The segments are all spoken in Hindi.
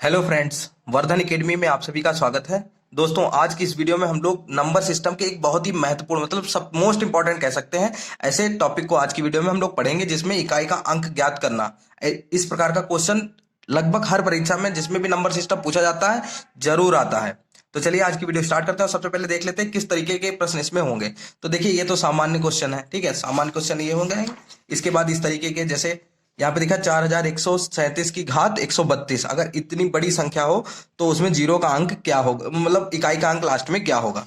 हेलो फ्रेंड्स, वर्धन एकेडमी में आप सभी का स्वागत है। दोस्तों, आज की इस वीडियो में हम लोग नंबर सिस्टम के एक बहुत ही महत्वपूर्ण मतलब सब मोस्ट इंपॉर्टेंट कह सकते हैं ऐसे टॉपिक को आज की वीडियो में हम लोग पढ़ेंगे जिसमें इकाई का अंक ज्ञात करना। इस प्रकार का क्वेश्चन लगभग हर परीक्षा में जिसमें भी नंबर सिस्टम पूछा जाता है जरूर आता है। तो चलिए आज की वीडियो स्टार्ट करते हैं और सबसे पहले देख लेते हैं किस तरीके के प्रश्न इसमें होंगे। तो देखिए, ये तो सामान्य क्वेश्चन है, ठीक है। सामान्य क्वेश्चन ये होंगे। इसके बाद इस तरीके के, जैसे यहाँ पे दिखा 4137 की घात 132, अगर इतनी बड़ी संख्या हो तो उसमें जीरो का अंक क्या होगा, मतलब इकाई का अंक लास्ट में क्या होगा।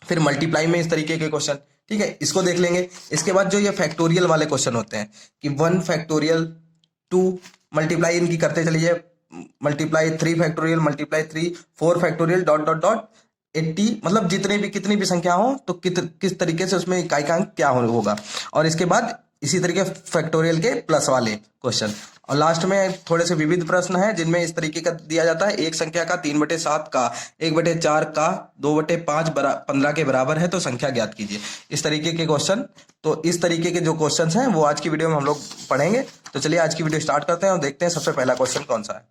फिर मल्टीप्लाई में इस तरीके के क्वेश्चन, ठीक है, इसको देख लेंगे। इसके बाद जो ये फैक्टोरियल वाले क्वेश्चन होते हैं कि 1 फैक्टोरियल 2, मल्टीप्लाई इनकी करते चलिए, multiply 3 factorial, multiply 3 4 factorial dot dot dot 80, मतलब जितने भी कितनी भी संख्या हो तो किस तरीके से उसमें इकाई का अंक क्या होगा। और इसके बाद इसी तरीके फैक्टोरियल के प्लस वाले क्वेश्चन, और लास्ट में थोड़े से विविध प्रश्न हैं जिनमें इस तरीके का दिया जाता है, एक संख्या का 3/7 का 1/4 का 2/5 15 के बराबर है तो संख्या ज्ञात कीजिए। इस तरीके के क्वेश्चन, तो इस तरीके के जो क्वेश्चन हैं वो आज की वीडियो में हम लोग पढ़ेंगे। तो चलिए आज की वीडियो स्टार्ट करते हैं और देखते हैं सबसे पहला क्वेश्चन कौन सा है,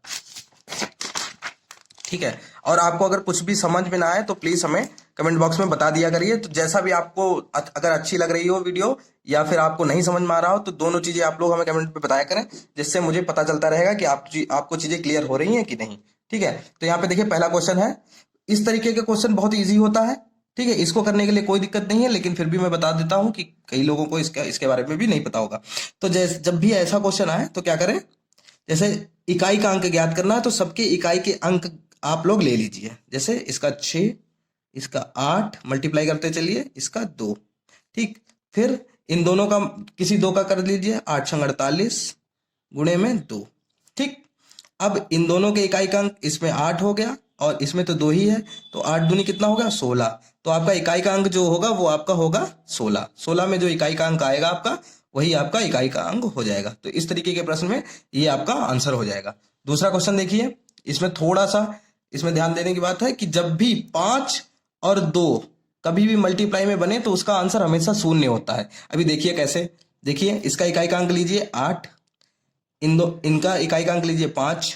ठीक है। और आपको अगर कुछ भी समझ में ना आए तो प्लीज हमें कमेंट बॉक्स में बता दिया करिए। तो जैसा भी आपको अगर अच्छी लग रही हो वीडियो या फिर आपको नहीं समझ में आ रहा हो तो दोनों चीजें आप लोग हमें कमेंट पे बताया करें, जिससे मुझे पता चलता रहेगा कि आपको चीजें क्लियर हो रही हैं कि नहीं, ठीक है। तो यहाँ पे देखिए पहला क्वेश्चन है, इस तरीके का क्वेश्चन बहुत ईजी होता है, ठीक है। इसको करने के लिए कोई दिक्कत नहीं है, लेकिन फिर भी मैं बता देता हूँ कि कई लोगों को इसके बारे में भी नहीं पता होगा। तो जैसे जब भी ऐसा क्वेश्चन आए तो क्या करें, जैसे इकाई का अंक ज्ञात करना है तो सबके इकाई के अंक आप लोग ले लीजिए। जैसे इसका 6, इसका 8, मल्टीप्लाई करते चलिए, इसका 2, ठीक। फिर इन दोनों का किसी दो का कर लीजिए, 8 छंग 48 गुणे में 2, ठीक। अब इन दोनों के इकाई का अंक, इसमें 8 हो गया और इसमें तो 2 ही है, तो 8 दूनी कितना होगा 16। तो आपका इकाई का अंक जो होगा वो आपका होगा 16। 16 में जो इकाई का अंक आएगा आपका, वही आपका इकाई का अंक हो जाएगा। तो इस तरीके के प्रश्न में ये आपका आंसर हो जाएगा। दूसरा क्वेश्चन देखिए, इसमें थोड़ा सा इसमें ध्यान देने की बात है कि जब भी 5 और 2 कभी भी मल्टीप्लाई में बने तो उसका आंसर हमेशा शून्य होता है। अभी देखिए कैसे, देखिए इसका इकाई का अंक लीजिए 8, इनका इकाई का अंक लीजिए 5,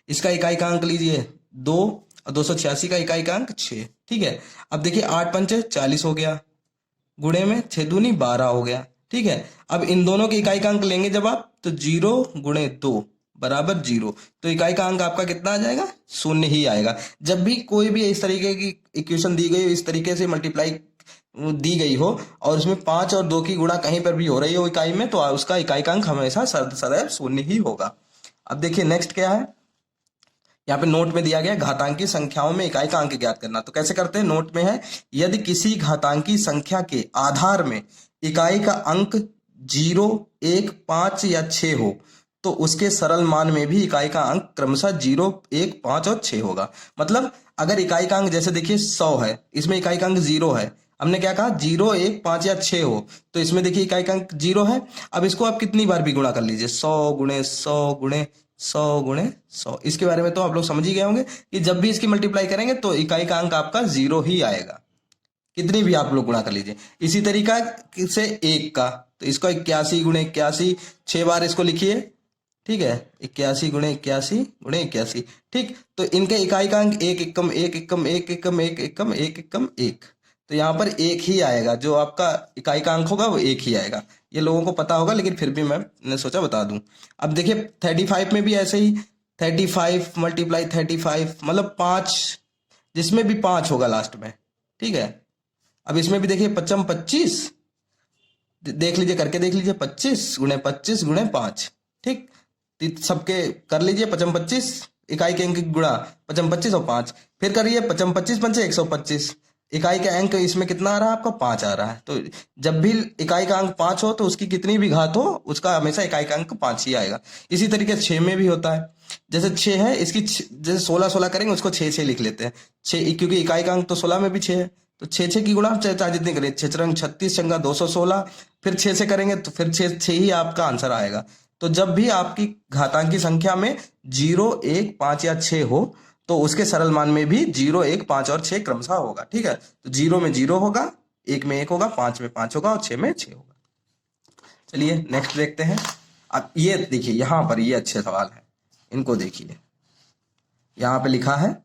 इसका इकाई का अंक लीजिए 2 और 286 का इकाई का अंक 6, ठीक है। अब देखिए 8 पंचे 40 हो गया, गुणे में 6 दूनी 12 हो गया, ठीक है। अब इन दोनों के इकाई का अंक लेंगे जब आप, तो 0 गुणे 2 बराबर 0, तो इकाई का अंक आपका कितना आ जाएगा, शून्य ही आएगा। जब भी कोई भी इस तरीके की इक्वेशन दी गई हो, इस तरीके से मल्टीप्लाई दी गई हो और उसमें 5 और 2 की गुणा कहीं पर भी हो रही हो इकाई में, तो उसका इकाई का अंक हमेशा सदैव शून्य ही होगा। अब देखिए नेक्स्ट क्या है, यहाँ पे नोट में दिया गया घातांकी संख्याओं में इकाई का अंक ज्ञात करना। तो कैसे करते हैं, नोट में है, यदि किसी घातांकी संख्या के आधार में इकाई का अंक 0, 1, 5 या 6 हो तो उसके सरल मान में भी इकाई का अंक क्रमशः 0, 1, 5 और 6 होगा। मतलब अगर इकाई का अंक जैसे देखिए 100 है, इसमें इकाई का अंक 0 है, हमने क्या कहा 0, 1, 5 या 6 हो तो इसमें देखिए इकाई का अंक 0 है। अब इसको आप कितनी बार भी गुणा कर लीजिए, 100 गुणे 100 गुणे 100 गुणे 100, इसके बारे में तो आप लोग समझ ही गए होंगे कि जब भी इसकी मल्टीप्लाई करेंगे तो इकाई का अंक आपका 0 ही आएगा, कितनी भी आप लोग गुणा कर लीजिए। इसी तरीका से 1 का, तो इसको 81 गुणे 81 6 बार इसको लिखिए, ठीक है, 81 गुणे 81 गुणे 81, ठीक। तो इनके इकाई का अंक 1 एकम 1 एकम 1 एकम 1 एकम 1 एकम 1, तो यहाँ पर 1 ही आएगा, जो आपका इकाई का अंक होगा वो 1 ही आएगा। ये लोगों को पता होगा लेकिन फिर भी मैंने सोचा बता दूं। अब देखिए 35 में भी ऐसे ही, 35 मल्टीप्लाई 35 मतलब 5, जिसमें भी 5 होगा लास्ट में, ठीक है। अब इसमें भी देखिए 55 25, देख लीजिए करके देख लीजिए, 25 गुणे 5, ठीक। सबके कर लीजिए 55 25, इकाई के अंक गुणा 55 25 और 5, फिर करिए 55 25 पंचे 125, इकाई का अंक इसमें कितना आ रहा है आपका 5 आ रहा है। तो जब भी इकाई का अंक 5 हो तो उसकी कितनी भी घात हो उसका हमेशा इकाई का अंक 5 ही आएगा। इसी तरीके से 6 में भी होता है, जैसे 6 है इसकी जैसे 16 16 करेंगे उसको 6 6 लिख लेते हैं, 6 क्योंकि इकाई का अंक तो 16 में भी 6 है, तो 6 6 की गुणा चाहे जितनी करें, 6 रंग 36 चंगा 216, फिर 6 से करेंगे तो फिर 6 6 ही आपका आंसर आएगा। तो जब भी आपकी घातांकी संख्या में 0, 1, 5 या 6 हो तो उसके सरल मान में भी 0, 1, 5 और 6 क्रमशः होगा, ठीक है। तो 0 में 0 होगा, 1 में 1 होगा, 5 में 5 होगा और 6 में 6 होगा। चलिए नेक्स्ट देखते हैं। अब ये देखिए यहाँ पर ये अच्छे सवाल है, इनको देखिए। यहाँ पे लिखा है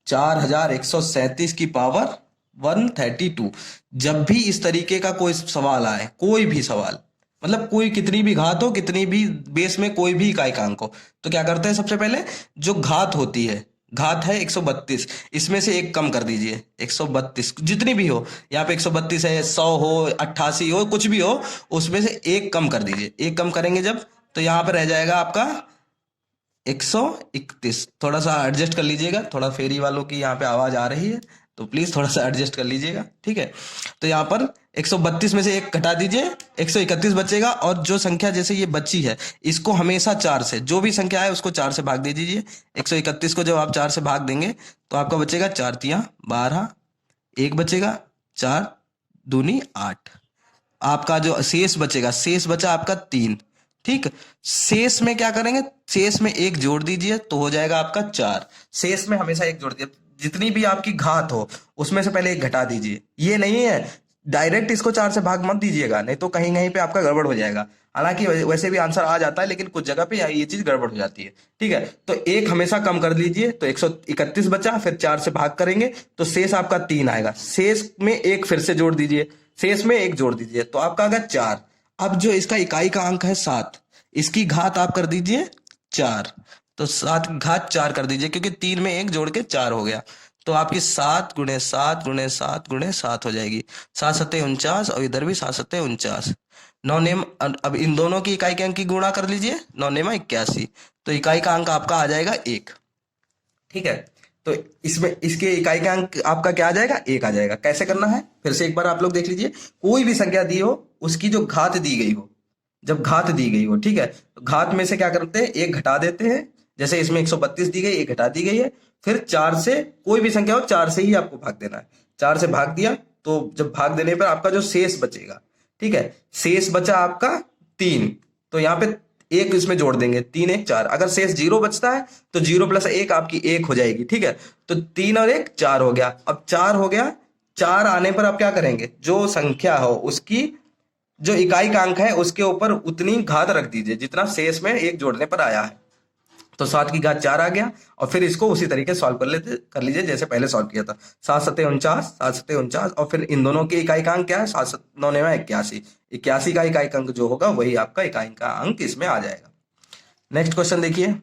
4137 की पावर 132। जब भी इस तरीके का कोई सवाल आए, कोई भी सवाल, मतलब कोई कितनी भी घात हो, कितनी भी बेस में कोई भी इकाई का अंक हो, तो क्या करते हैं, सबसे पहले जो घात होती है, घात है 132, इसमें से एक कम कर दीजिए। 132 जितनी भी हो, यहाँ पे 132 है, 100 हो, 88 हो, कुछ भी हो, उसमें से एक कम कर दीजिए। एक कम करेंगे जब, तो यहाँ पे रह जाएगा आपका 131। थोड़ा सा एडजस्ट कर लीजिएगा, थोड़ा फेरी वालों की यहाँ पे आवाज आ रही है, तो प्लीज थोड़ा सा एडजस्ट कर लीजिएगा, ठीक है। तो यहाँ पर 132 में से एक घटा दीजिए, 131 बचेगा। और जो संख्या जैसे ये बची है, इसको हमेशा 4 से, जो भी संख्या है उसको 4 से भाग दे दीजिए। 131 को जब आप 4 से भाग देंगे तो आपका बचेगा 4 तियां 12, एक बचेगा, 4 दूनी 8। आपका जो शेष बचेगा, शेष बचा आपका 3, ठीक। शेष में क्या करेंगे, शेष में एक जोड़ दीजिए तो हो जाएगा आपका 4। शेष में हमेशा एक जोड़ दीजिए, जितनी भी आपकी घात हो उसमें से पहले एक घटा दीजिए। ये नहीं है डायरेक्ट इसको 4 से भाग मत दीजिएगा, नहीं तो कहीं कहीं पे आपका गड़बड़ हो जाएगा। हालांकि वैसे भी आंसर आ जाता है, लेकिन कुछ जगह पे ये चीज गड़बड़ हो जाती है, ठीक है। तो एक हमेशा कम कर लीजिए, तो 131 बचा, फिर 4 से भाग करेंगे तो शेष आपका 3 आएगा। शेष में एक फिर से जोड़ दीजिए, शेष में एक जोड़ दीजिए, तो आपका आएगा 4। अब जो इसका इकाई का अंक है 7, इसकी घात आप कर दीजिए 4, तो 7 की घात 4 कर दीजिए, क्योंकि 3 में एक जोड़ के 4 हो गया। तो आपकी 7 गुणे 7 गुणे 7 गुणे 7 हो जाएगी, 7 सत्ते 49, और इधर भी 7 सत्ते 49। नौनेम, अब इन दोनों की इकाई के अंक की गुणा कर लीजिए, नौनेमा 81, तो इकाई का अंक आपका आ जाएगा 1, ठीक है। तो इसमें इसके इकाई का अंक आपका क्या आ जाएगा, 1 आ जाएगा। कैसे करना है फिर से एक बार आप लोग देख लीजिए। कोई भी संख्या दी हो, उसकी जो घात दी गई हो, जब घात दी गई हो, ठीक है, तो घात में से क्या करते हैं, एक घटा देते हैं। जैसे इसमें 132 दी गई, एक घटा दी गई है, फिर 4 से, कोई भी संख्या हो 4 से ही आपको भाग देना है। 4 से भाग दिया तो जब भाग देने पर आपका जो शेष बचेगा, ठीक है, शेष बचा आपका 3, तो यहाँ पे एक इसमें जोड़ देंगे, 3 1 4। अगर शेष 0 बचता है तो 0 प्लस 1 आपकी 1 हो जाएगी, ठीक है। तो 3 और 1 4 हो गया। अब 4 हो गया, 4 आने पर आप क्या करेंगे, जो संख्या हो उसकी जो इकाई का अंक है उसके ऊपर उतनी घात रख दीजिए जितना शेष में एक जोड़ने पर आया है। तो 7 की घात 4 आ गया, और फिर इसको उसी तरीके सॉल्व कर लीजिए जैसे पहले सॉल्व किया था। 7 सत्ते 49, 7 सत्ते 49, और फिर इन दोनों के इकाई का अंक क्या है, 7 9 81। 81 का इकाई का अंक जो होगा वही आपका इकाई का अंक इसमें आ जाएगा। नेक्स्ट क्वेश्चन देखिए,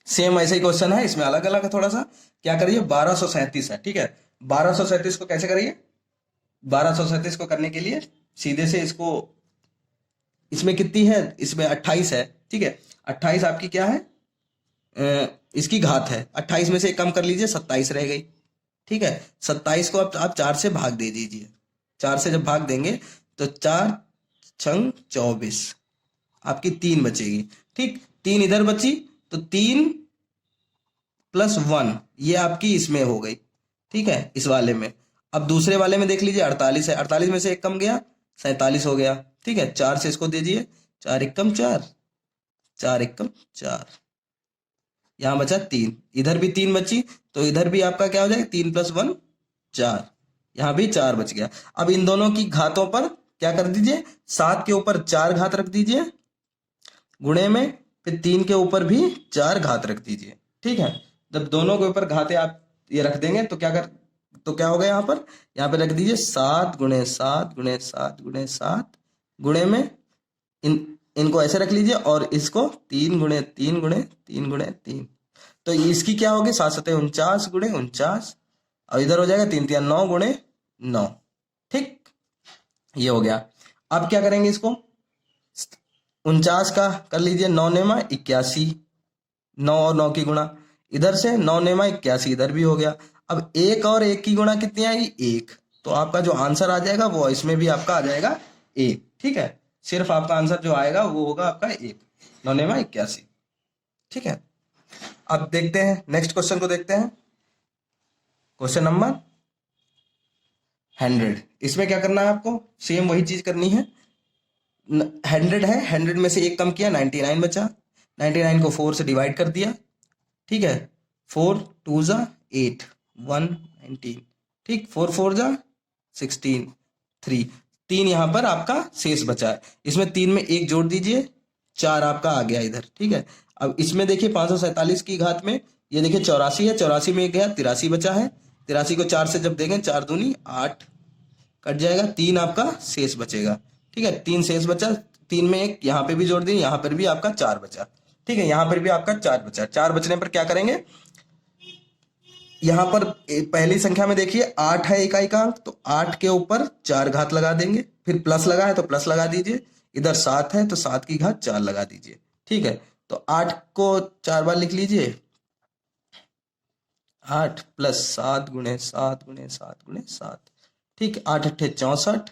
सेम ऐसे ही क्वेश्चन है, इसमें अलग अलग है थोड़ा सा। क्या करिए, 1237 है, ठीक है। 1237 को कैसे करिए, 1237 को करने के लिए सीधे से इसको, इसमें कितनी है, इसमें 28 है, ठीक है। 28 आपकी क्या है, इसकी घात है। 28 में से एक कम कर लीजिए, 27 रह गई, ठीक है। 27 को आप 4 से भाग दे दीजिए। 4 से जब भाग देंगे तो 4 छंग 24, आपकी 3 बचेगी, ठीक। 3 इधर बची, तो 3 प्लस 1 ये आपकी इसमें हो गई, ठीक है, इस वाले में। अब दूसरे वाले में देख लीजिए, 48 है, 48 में से एक कम गया, 47 हो गया, ठीक है। 4 से इसको दीजिए, 4 एकम 4, 4 एकम 4, यहां बचा 3, इधर भी 3 बची, तो इधर भी आपका क्या हो जाएगा, 3 प्लस 1 4, यहां भी 4 बच गया। अब इन दोनों की घातों पर क्या कर दीजिए, 7 के ऊपर 4 घात रख दीजिए गुणे में, फिर 3 के ऊपर भी 4 घात रख दीजिए, ठीक है। जब दोनों के ऊपर घाते आप ये रख देंगे तो क्या होगा, यहाँ पे रख दीजिए 7 गुणे 7 गुणे 7 गुणे 7 गुणे में, इनको ऐसे रख लीजिए, और इसको 3 गुणे 3 गुणे 3 गुणे 3, तो इसकी क्या होगी, 7 सत्ते 49 गुणे 49, और इधर हो जाएगा 3 3 9 गुणे 9, ठीक, ये हो गया। अब क्या करेंगे, इसको 49 का कर लीजिए, 9 नेमा 81, 9 और 9 की गुणा, इधर से 9 नेमा 81, इधर भी हो गया। अब 1 और 1 की गुणा कितनी आएगी, 1, तो आपका जो आंसर आ जाएगा वो इसमें भी आपका आ जाएगा 1, ठीक है। सिर्फ आपका आंसर जो आएगा वो होगा आपका 1, 9 नेमा 81, ठीक है। अब देखते हैं नेक्स्ट क्वेश्चन को, देखते हैं क्वेश्चन नंबर 100। इसमें क्या करना है आपको, सेम वही चीज करनी है। 100 है, 100 में से एक कम किया, 99 बचा, 99 को 4 से डिवाइड कर दिया, ठीक है। 4 2 जा 8 1 19, ठीक, 4 4 जा 16 3, 3 यहां पर आपका शेष बचा है। इसमें 3 में एक जोड़ दीजिए, 4 आपका आ गया इधर, ठीक है। अब इसमें देखिए 547 की घात में ये देखिए 84 है, 84 में एक गया 83 बचा है, 83 को 4 से जब देंगे 4 दूनी 8 कट जाएगा, 3 आपका शेष बचेगा। ठीक है, 3 शेष बचा, 3 में एक यहाँ पे भी जोड़ दिए, यहाँ पर भी आपका 4 बचा। ठीक है, यहाँ पर भी आपका 4 बचा। 4 बचने पर क्या करेंगे, यहाँ पर पहली संख्या में देखिए 8 है इकाई का अंक, तो 8 के ऊपर 4 घात लगा देंगे, फिर प्लस लगा है तो प्लस लगा दीजिए, इधर 7 है तो 7 की घात 4 लगा दीजिए। ठीक है, तो 8 को 4 बार लिख लीजिए, 8 प्लस 7 गुणे 7 गुणे 7 गुणे 7। ठीक, 8 अट्ठे 64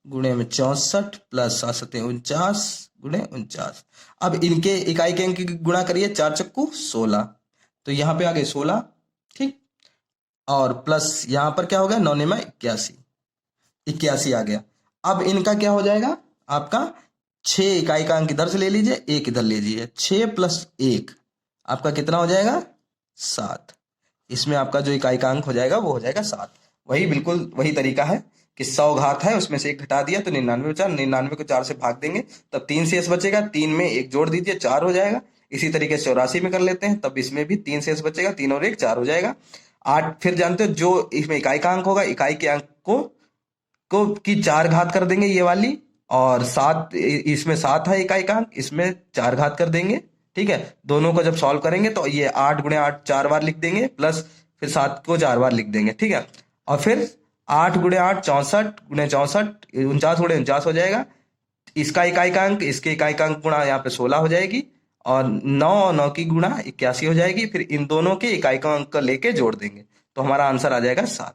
गुणे में 64 प्लस 7 सत्ते 49 गुणे 49। अब इनके इकाई के अंक की गुणा करिए, 4 चक्कू 16, तो यहाँ पे आ गए 16। ठीक, और प्लस यहाँ पर क्या हो गया, 9 9 81, 81 आ गया। अब इनका क्या हो जाएगा, आपका 6 इकाई का अंक इधर से ले लीजिए, 1 इधर ले लीजिए, 6 प्लस 1 आपका कितना हो जाएगा, 7। इसमें आपका जो इकाई का अंक हो जाएगा वो हो जाएगा 7। वही बिल्कुल वही तरीका है कि 100 घात है, उसमें से 1 घटा दिया तो 99 बचा, 99 को 4 से भाग देंगे तब 3 शेष बचेगा, 3 में 1 जोड़ दीजिए 4 हो जाएगा। इसी तरीके से 84 में कर लेते हैं, तब इसमें भी 3 शेष बचेगा, 3 और 1 4 हो जाएगा। 8 फिर जानते हो जो इसमें इकाई का अंक होगा, इकाई के अंक को की 4 घात कर देंगे ये वाली, और 7 इसमें 7 है इकाई का अंक, इसमें 4 घात कर देंगे। ठीक है, दोनों को जब सॉल्व करेंगे तो ये 8 गुणे 8 4 बार लिख देंगे, प्लस फिर 7 को 4 बार लिख देंगे। ठीक है, और फिर 8 गुणे 8 64 गुणे 64 49 गुणे 49 हो जाएगा। इसका इकाई का अंक इसके इकाई का अंक गुणा यहाँ पे 16 हो जाएगी, और 9 और 9 की गुणा 81 हो जाएगी। फिर इन दोनों के इकाई का अंक लेके जोड़ देंगे तो हमारा आंसर आ जाएगा 7।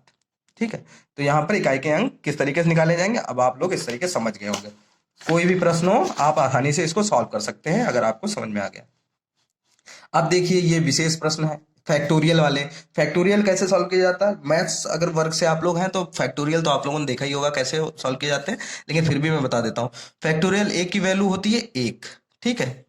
ठीक है, तो यहाँ पर इकाई के अंक किस तरीके से निकाले जाएंगे अब आप लोग इस तरीके से समझ गए होंगे। कोई भी प्रश्न हो आप आसानी से इसको सॉल्व कर सकते हैं अगर आपको समझ में आ गया। अब देखिए ये विशेष प्रश्न है फैक्टोरियल वाले। फैक्टोरियल कैसे सॉल्व किया जाता है, मैथ्स अगर वर्ग से आप लोग हैं तो फैक्टोरियल तो आप लोगों ने देखा ही होगा कैसे सॉल्व किए जाते हैं, लेकिन फिर भी मैं बता देता हूँ। फैक्टोरियल 1 की वैल्यू होती है 1, ठीक है।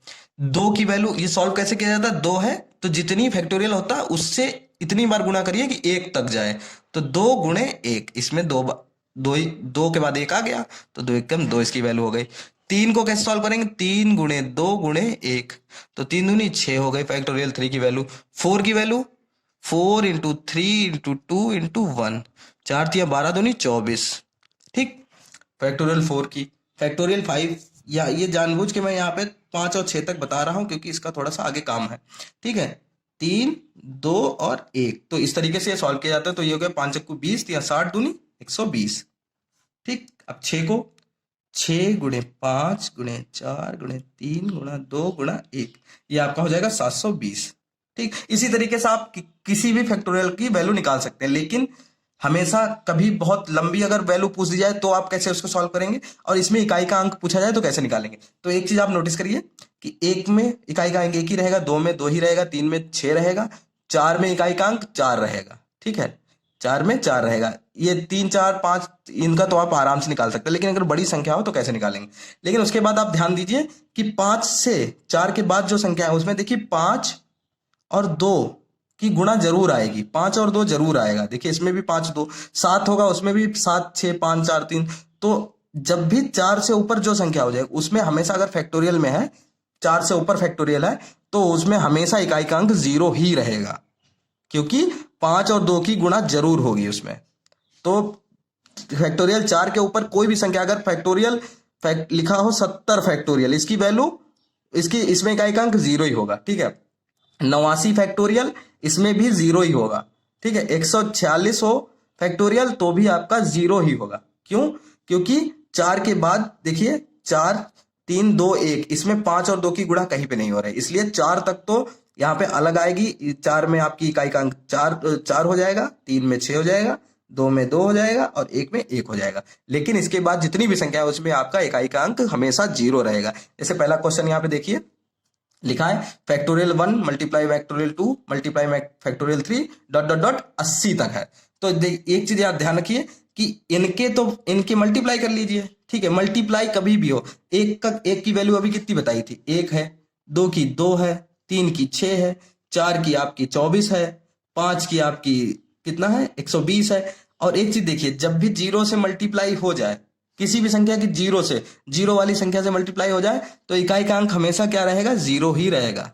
2 की वैल्यू, ये सॉल्व कैसे किया जाता है, 2 है तो जितनी फैक्टोरियल होता है उससे इतनी बार गुणा करिए कि 1 तक जाए, तो 2 गुणे 1, इसमें 2 के बाद 1 आ गया तो 2 एकम 2 इसकी वैल्यू हो गई। 3 को कैसे सॉल्व करेंगे, 3 गुणे 2 गुणे 1, तो 3 दूनी 6 हो गई फैक्टोरियल 3 की वैल्यू। 4 की वैल्यू 4 इंटू 3 इंटू 2 इंटू 1, 4 तिया 12 दूनी 24, ठीक, फैक्टोरियल 4 की। फैक्टोरियल 5, या ये जानबूझ के मैं यहाँ पे 5 और 6 तक बता रहा हूँ क्योंकि इसका थोड़ा सा आगे काम है, ठीक है। 3 2 और 1, तो इस तरीके से ये सॉल्व किया जाता है। तो ये हो गया 5 चक्कू 20 या 60 दूनी 120, ठीक। अब 6 को 6 गुणे 5 गुणे 4 गुणे 3 गुणा 2 गुणा 1, ये आपका हो जाएगा 720, ठीक। इसी तरीके से आप किसी भी फैक्टोरियल की वैल्यू निकाल सकते हैं, लेकिन हमेशा कभी बहुत लंबी अगर वैल्यू पूछ दी जाए तो आप कैसे उसको सॉल्व करेंगे, और इसमें इकाई का अंक पूछा जाए तो कैसे निकालेंगे। तो एक चीज आप नोटिस करिए कि 1 में इकाई का अंक 1 ही रहेगा, 2 में 2 ही रहेगा, 3 में 6 रहेगा, 4 में इकाई का अंक 4 रहेगा, ठीक है, 4 में 4 रहेगा। ये 3 4 5 इनका तो आप आराम से निकाल सकते हैं, लेकिन अगर बड़ी संख्या हो तो कैसे निकालेंगे। लेकिन उसके बाद आप ध्यान दीजिए कि 5 से 4 के बाद जो संख्या है उसमें देखिए 5 और 2 की गुणा जरूर आएगी, 5 और 2 जरूर आएगा। देखिए इसमें भी 5 2 7 होगा, उसमें भी 7 6 5 4 3। तो जब भी 4 से ऊपर जो संख्या हो जाए उसमें हमेशा, अगर फैक्टोरियल में है 4 से ऊपर फैक्टोरियल है तो उसमें हमेशा इकाई का अंक 0 ही रहेगा, क्योंकि 5 और 2 की गुणा जरूर होगी उसमें। तो फैक्टोरियल 4 के ऊपर कोई भी संख्या, अगर फैक्टोरियल लिखा हो 70 फैक्टोरियल, इसकी वैल्यू इसमें इकाई का अंक 0 ही होगा, ठीक है। 89 फैक्टोरियल, इसमें भी 0 ही होगा, ठीक है। 146 हो फैक्टोरियल तो भी आपका 0 ही होगा। क्यों, क्योंकि 4 के बाद देखिए 4 3 2 1, इसमें 5 और 2 की गुणा कहीं पे नहीं हो रहा है, इसलिए 4 तक तो यहाँ पे अलग आएगी। 4 में आपकी इकाई का अंक 4 हो जाएगा, 3 में 6 हो जाएगा, 2 में 2 हो जाएगा और 1 में 1 हो जाएगा। लेकिन इसके बाद जितनी भी संख्या है उसमें आपका इकाई का अंक हमेशा 0 रहेगा। जैसे पहला क्वेश्चन यहाँ पे देखिए लिखा है factorial 1 multiply factorial 2 multiply factorial 3 dot dot dot 80 तक है। तो एक चीज आप ध्यान रखिए कि इनके मल्टीप्लाई कर लीजिए, ठीक है। मल्टीप्लाई कभी भी हो, एक की वैल्यू अभी कितनी बताई थी, 1 है, 2 की 2 है, 3 की 6 है, 4 की आपकी 24 है, 5 की आपकी कितना है 120 है। और एक चीज देखिए, जब भी 0 से मल्टीप्लाई हो जाए किसी भी संख्या की जीरो से, जीरो वाली संख्या से मल्टीप्लाई हो जाए तो इकाई का अंक हमेशा क्या रहेगा, जीरो ही रहेगा।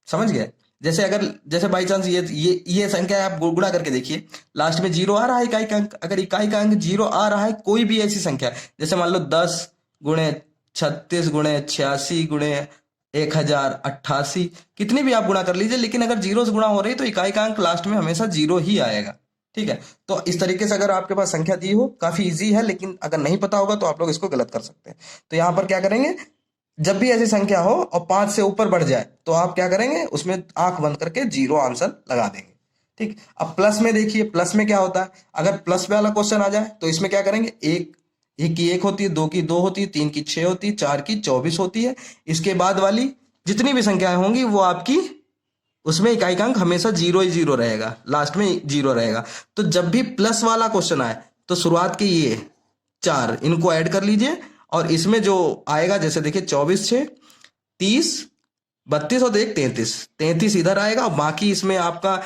समझ गए? जैसे अगर, जैसे बाई चांस ये संख्या आप गुणा करके देखिए, लास्ट में जीरो आ रहा है इकाई का अंक, अगर इकाई का अंक जीरो आ रहा है कोई भी ऐसी संख्या, जैसे मान लो 10 गुणे 36 गुणे 86 गुणे 1088, कितनी भी आप गुणा कर लीजिए, लेकिन अगर जीरो से गुणा हो रही है तो इकाई का अंक लास्ट में हमेशा जीरो ही आएगा। ठीक है, तो इस तरीके से अगर आपके पास संख्या दी हो, काफी इजी है, लेकिन अगर नहीं पता होगा तो आप लोग इसको गलत कर सकते हैं। तो यहां पर क्या करेंगे, जब भी ऐसी संख्या हो और 5 से ऊपर बढ़ जाए तो आप क्या करेंगे, उसमें आंख बंद करके जीरो आंसर लगा देंगे। ठीक, अब प्लस में देखिए, प्लस में क्या होता है, अगर प्लस वाला क्वेश्चन आ जाए तो इसमें क्या करेंगे, एक की एक होती है, दो की दो होती है, तीन की 6 होती है, चार की 24 होती है। इसके बाद वाली जितनी भी संख्याएं होंगी वो आपकी, उसमें इकाई का अंक हमेशा जीरो ही जीरो रहेगा, लास्ट में जीरो रहेगा। तो जब भी प्लस वाला क्वेश्चन आए तो शुरुआत के ये चार इनको ऐड कर लीजिए, और इसमें जो आएगा, जैसे देखिए 24 6 30 32 और एक 33, 33 इधर आएगा, और बाकी इसमें आपका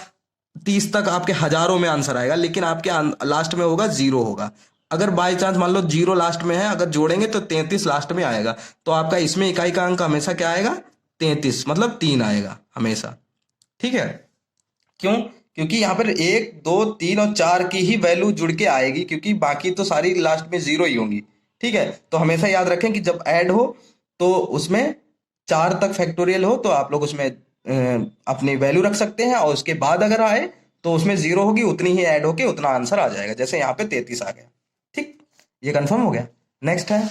30 तक आपके हजारों में आंसर आएगा, लेकिन आपके लास्ट में होगा जीरो होगा। अगर बाई चांस मान लो जीरो लास्ट में है, अगर जोड़ेंगे तो 33 लास्ट में आएगा, तो आपका इसमें इकाई का अंक हमेशा क्या आएगा, 33, मतलब 3 आएगा हमेशा। ठीक है, क्यों, क्योंकि यहाँ पर 1 2 3 और 4 की ही वैल्यू जुड़ के आएगी, क्योंकि बाकी तो सारी लास्ट में जीरो ही होंगी। ठीक है, तो हमेशा याद रखें कि जब ऐड हो तो उसमें 4 तक फैक्टोरियल हो तो आप लोग उसमें अपनी वैल्यू रख सकते हैं, और उसके बाद अगर आए तो उसमें जीरो होगी, उतनी ही ऐड होके उतना आंसर आ जाएगा, जैसे यहाँ पे 33 आ गया। ठीक, ये कंफर्म हो गया। नेक्स्ट है,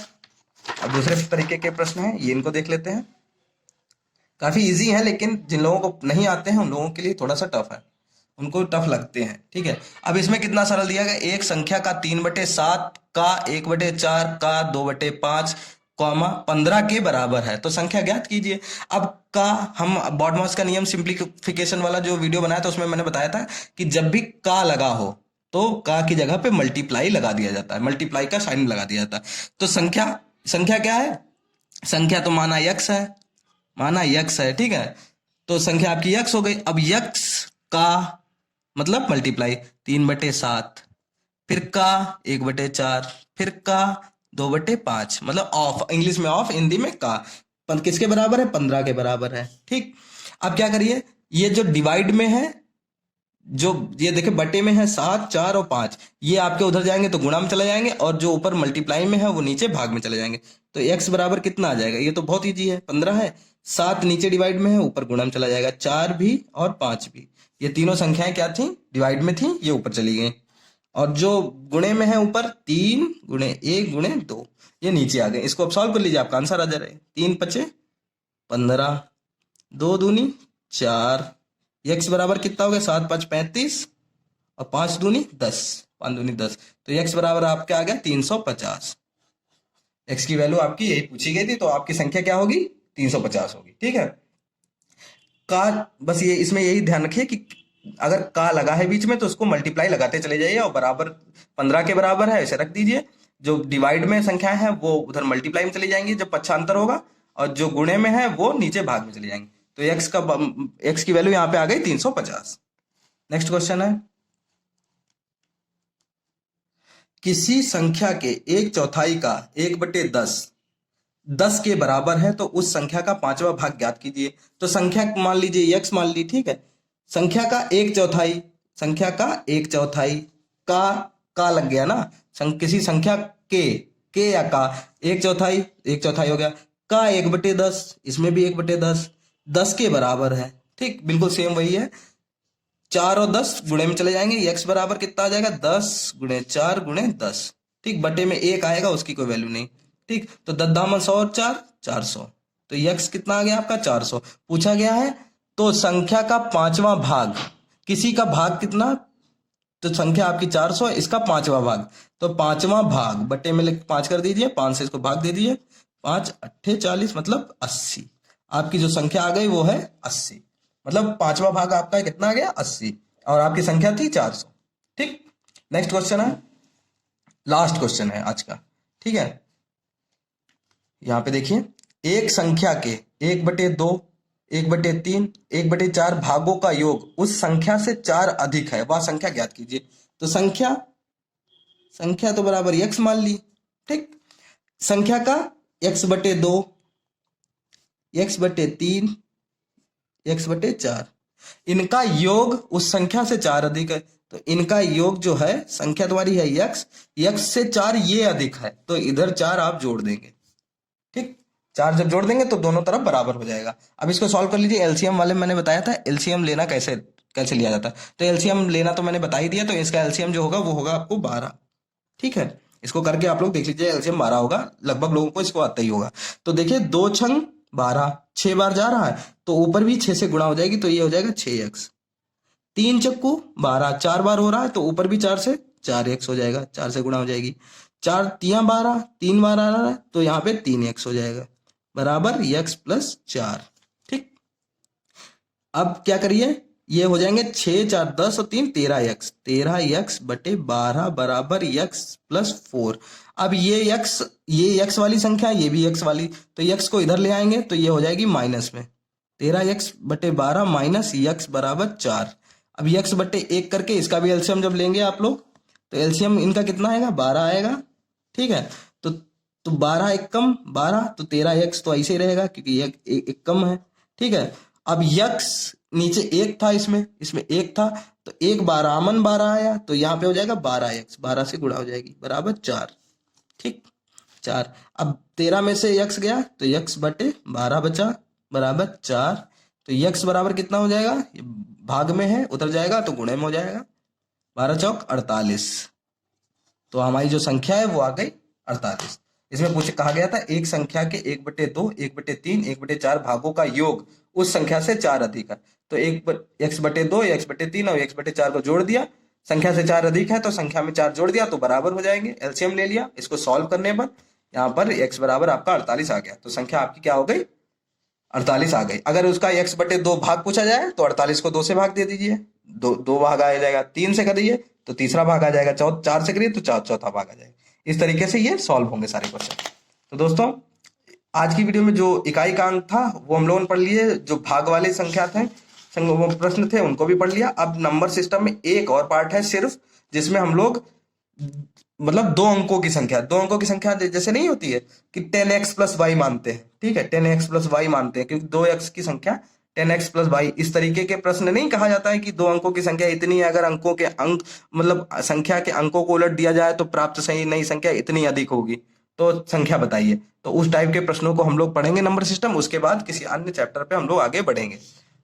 अब दूसरे तरीके के प्रश्न है, ये इनको देख लेते हैं। काफी इजी है, लेकिन जिन लोगों को नहीं आते हैं उन लोगों के लिए थोड़ा सा टफ है, उनको टफ लगते हैं। ठीक है, अब इसमें कितना सरल दिया गया, एक संख्या का 3/7 का 1/4 का 2/5 कॉमा 15 के बराबर है, तो संख्या ज्ञात कीजिए। अब का, हम बॉडमॉस का नियम सिंप्लीफिकेशन वाला जो वीडियो बनाया था उसमें मैंने बताया था कि जब भी का लगा हो तो का की जगह पे मल्टीप्लाई लगा दिया जाता है, मल्टीप्लाई का साइन लगा दिया जाता है। तो संख्या, संख्या क्या है, संख्या तो माना यक्स है, माना यक्स है। ठीक है, तो संख्या आपकी यक्स हो गई। अब यक्स का मतलब मल्टीप्लाई 3/7, फिर का 1/4, फिर का 2/5, मतलब ऑफ, इंग्लिश में ऑफ, हिंदी में का, किसके बराबर है, 15 के बराबर है। ठीक, अब क्या करिए, ये जो डिवाइड में है, जो ये देखे बटे में है 7 4 और 5, ये आपके उधर जाएंगे तो गुणा में चले जाएंगे, और जो ऊपर मल्टीप्लाई में है वो नीचे भाग में चले जाएंगे। तो x बराबर कितना आ जाएगा, ये तो बहुत इजी है, 15 है, 7 नीचे डिवाइड में है, ऊपर गुणा में चला जाएगा, 4 भी और 5 भी, ये तीनों संख्याएं क्या थी, डिवाइड में थी, ये ऊपर चली गई। और जो गुणे में है ऊपर, 3 गुणे 1 गुणे 2, ये नीचे आ गए। इसको अब सॉल्व कर लीजिए, आपका आंसर आ जाएगा 3 5 15, 2 दूनी 4, x बराबर कितना हो गया, 7 5 35 और 5 दूनी 10, 5 दूनी 10, तो x बराबर आपका आ गया 350। x की वैल्यू आपकी यही पूछी गई थी, तो आपकी संख्या क्या होगी, 350 होगी। ठीक है, का, बस ये इसमें यही ध्यान रखिए कि अगर का लगा है बीच में तो उसको मल्टीप्लाई लगाते चले जाइए, और बराबर 15 के बराबर है ऐसे रख दीजिए। जो डिवाइड में संख्याएं हैं वो उधर मल्टीप्लाई में चली जाएंगी जब पक्षांतर होगा, और जो गुणे में है वो नीचे भाग में चली जाएंगी। तो x की वैल्यू यहाँ पे आ गई 350। नेक्स्ट क्वेश्चन है, किसी संख्या के 1/4 का 1/10 10 के बराबर है तो उस संख्या का 5वां भाग ज्ञात कीजिए। तो संख्या मान लीजिए x मान ली, ठीक है, संख्या का 1/4, संख्या का 1/4 का लग गया ना, किसी संख्या के या का 1/4, 1/4 हो गया, का 1/10, इसमें भी 1/10, 10 के बराबर है। ठीक, बिल्कुल सेम वही है, 4 और 10 गुणे में चले जाएंगे, x बराबर कितना आ जाएगा, 10 गुणे 4 गुणे 10। ठीक, बटे में 1 आएगा, उसकी कोई वैल्यू नहीं। ठीक, तो 10 दामन 100 और 4 400, तो x कितना आ गया आपका 400 पूछा गया है। तो संख्या का 5वां भाग, किसी का भाग कितना, तो संख्या आपकी 400 है, इसका 5वां भाग, तो 5वां भाग बटे में 5 कर दीजिए, 5 से इसको भाग दे दीजिए, 5 8 40 मतलब 80। आपकी जो संख्या आ गई वो है 80, मतलब 5वां भाग आपका कितना आ गया 80, और आपकी संख्या थी 400। ठीक, नेक्स्ट क्वेश्चन है, लास्ट क्वेश्चन है आज का। ठीक है, यहां पे देखिए, एक संख्या के 1/2 1/3 1/4 भागों का योग उस संख्या से 4 अधिक है, वह संख्या ज्ञात कीजिए। तो संख्या तो बराबर x मान ली, ठीक। संख्या का x/2, x/3, x/4, इनका योग उस संख्या से 4 अधिक है, तो इनका योग जो है, संख्या तुम्हारी है x से 4 ये अधिक है, तो इधर 4 आप जोड़ देंगे। ठीक, 4 जब जोड़ देंगे तो दोनों तरफ बराबर हो जाएगा। अब इसको सॉल्व कर लीजिए। एलसीएम वाले मैंने बताया था, एलसीएम लेना कैसे कैसे लिया जाता है, तो एलसीएम लेना तो मैंने बता ही दिया। तो इसका एलसीएम जो होगा वो होगा आपको 12। ठीक है, इसको करके आप लोग देख लीजिए, एलसीएम 12 होगा, लगभग लोगों को इसको आता ही होगा। तो देखिए 2 छंग 12, 6 बार जा रहा है, तो ऊपर भी 6 से गुणा हो जाएगी, तो ये हो जाएगा 6x। 3 चक्कू 12, 4 बार हो रहा है, तो ऊपर भी 4 से 4x हो जाएगा, 4 से गुणा हो जाएगी। 4 तियां 12, 3 बार आ रहा है, तो यहाँ पे 3x हो जाएगा, बराबर x+4। ठीक, अब क्या करिए, ये हो जाएंगे 6 4 10 और 3 13x, 13x/12 बराबर x+4। अब ये x वाली संख्या, ये भी x वाली, तो x को इधर ले आएंगे तो ये हो जाएगी माइनस में, 13x/12 माइनस x बराबर 4। अब x/1 करके इसका भी एलसीएम जब लेंगे आप लोग, तो एलसीएम इनका कितना आएगा, 12 आएगा। ठीक है, तो 12 एक कम 12, तो 13x तो ऐसे ही रहेगा क्योंकि एक कम है। ठीक है, अब x नीचे 1 था, इसमें 1 था, तो 1 12 अमन 12 आया, तो यहाँ पे हो जाएगा 12x, 12 से गुणा हो जाएगी, बराबर 4। ठीक, 4। अब 13 में से x गया तो x/12 बचा, बराबर 4। तो x बराबर कितना हो जाएगा, ये भाग में है, उधर जाएगा तो गुणे में हो जाएगा, 12 चौक 48। तो हमारी जो संख्या है वो आ गई 48। इसमें कहा गया था एक संख्या के 1/2, 1/3, 1/4 भागों का योग उस संख्या से 4 अधिक है। तो x/2, x/3 और x/4 को जोड़ दिया, संख्या से 4 अधिक है तो संख्या में 4 जोड़ दिया तो बराबर हो जाएंगे। एलसीएम ले लिया, इसको सॉल्व करने पर यहाँ पर x बराबर आपका 48 आ गया, तो संख्या आपकी क्या हो गई, 48 आ गई। अगर उसका x/2 भाग पूछा जाए तो 48 को 2 से भाग दे दीजिए, दो भाग आ जाएगा। 3 से करिए तो तीसरा भाग आ जाएगा, 4 से करिए तो चौथा भाग आ जाएगा। इस तरीके से ये सॉल्व होंगे सारे क्वेश्चन। तो दोस्तों, आज की वीडियो में जो इकाई का अंक था वो हम लोगों ने पढ़ लिए, जो भाग वाले संख्या थे, वो प्रश्न थे उनको भी पढ़ लिया। अब नंबर सिस्टम में एक और पार्ट है सिर्फ, जिसमें हम लोग मतलब 2 अंकों की संख्या जैसे नहीं होती है कि 10x+y मानते हैं। ठीक है, 10x+y मानते हैं क्योंकि 2x की संख्या 10x+y, इस तरीके के प्रश्न नहीं कहा जाता है कि 2 अंकों की संख्या इतनी है, अगर अंकों के अंक मतलब संख्या के अंकों को उलट दिया जाए तो प्राप्त सही नई संख्या इतनी अधिक होगी, तो संख्या बताइए। तो उस टाइप के प्रश्नों को हम लोग पढ़ेंगे नंबर सिस्टम, उसके बाद किसी अन्य चैप्टर पे हम लोग आगे बढ़ेंगे।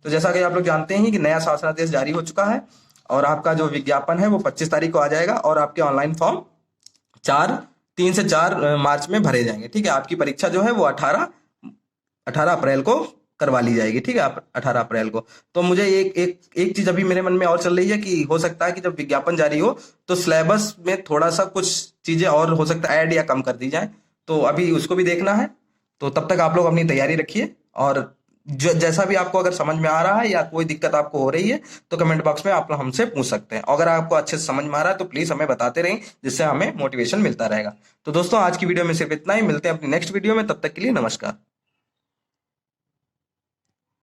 तो जैसा कि आप लोग जानते हैं कि नया शासनादेश जारी हो चुका है और आपका जो विज्ञापन है वो 25 तारीख को आ जाएगा और आपके ऑनलाइन फॉर्म 3 से 4 मार्च में भरे जाएंगे। ठीक है, आपकी परीक्षा जो है वो 18 अप्रैल को करवा ली जाएगी। ठीक है, 18 अप्रैल को। तो मुझे एक चीज अभी मेरे मन में और चल रही है कि हो सकता है कि जब विज्ञापन जारी हो तो सिलेबस में थोड़ा सा कुछ चीजें और हो सकता है ऐड या कम कर दी जाए, तो अभी उसको भी देखना है। तो तब तक आप लोग अपनी तैयारी रखिए और जैसा भी आपको अगर समझ में आ रहा है या कोई दिक्कत आपको हो रही है तो कमेंट बॉक्स में आप हमसे पूछ सकते हैं। अगर आपको अच्छे से समझ में आ रहा है तो प्लीज हमें बताते रहें, जिससे हमें मोटिवेशन मिलता रहेगा। तो दोस्तों, आज की वीडियो में सिर्फ इतना ही, मिलते हैं अपनी नेक्स्ट वीडियो में, तब तक के लिए नमस्कार।